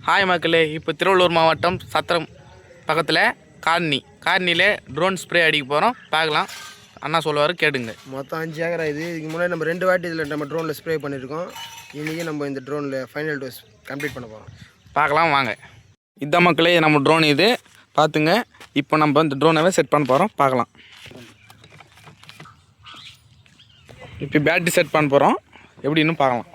Hi மக்களே, இப்போ திருவள்ளூர் மாவட்டம் சத்திரம் பக்கத்தில் கார்னியில் ட்ரோன் ஸ்ப்ரே அடிக்க போகிறோம். பார்க்கலாம், அண்ணா சொல்லுவார், கேட்டுங்க. மொத்தம் 5 ஏக்கரா இது. இதுக்கு முன்னாடி நம்ம 2 வாட்டி இதில் நம்ம ட்ரோனில் ஸ்ப்ரே பண்ணியிருக்கோம். இன்றைக்கி நம்ம இந்த ட்ரோனில் ஃபைனல் டோஸ் கம்ப்ளீட் பண்ண போகிறோம். பார்க்கலாம் வாங்க. இதான் மக்களே நம்ம ட்ரோன், இது பார்த்துங்க. இப்போ நம்ம இந்த ட்ரோனை செட் பண்ண போகிறோம். பார்க்கலாம். இப்போ பேட்டரி செட் பண்ண போகிறோம், எப்படின்னு பார்க்கலாம்.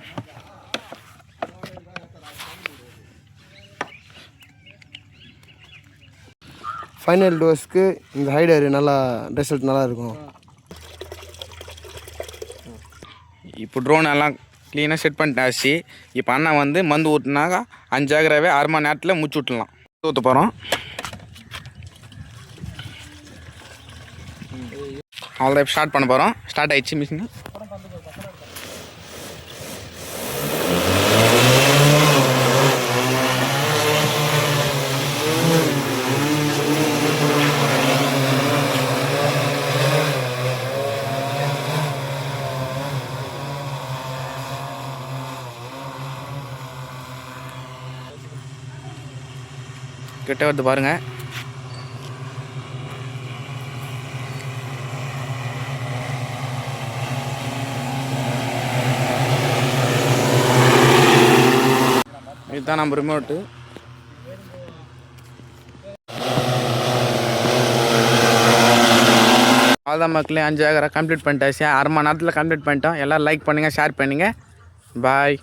ஃபைனல் டோஸ்க்கு இந்த ஹைடர் நல்லா ரிசல்ட் நல்லா இருக்கும். இப்போ ட்ரோன் எல்லாம் க்ளீனாக செட் பண்ணிட்டாச்சு. இப்போ அண்ணா மருந்து ஊற்றினாக்கா 5 ஏக்கராவே 1/2 மணி நேரத்தில் முடிச்சு விட்டுலாம். ஊற்ற போகிறோம். அவ்வளோதான், இப்போ ஸ்டார்ட் பண்ண போகிறோம். ஸ்டார்ட் ஆகிடுச்சு மிஷின். கிட்ட வருது பாருங்க. இதுதான் நம்ம ரிமோட்டு. அவ்வளோதான் மக்களே, 5 ஏக்கரா கம்ப்ளீட் பண்ணிட்டாச்சு. 1/2 மணி நேரத்தில் கம்ப்ளீட் பண்ணிட்டோம். எல்லோரும் லைக் பண்ணுங்கள், ஷேர் பண்ணுங்கள். பாய்.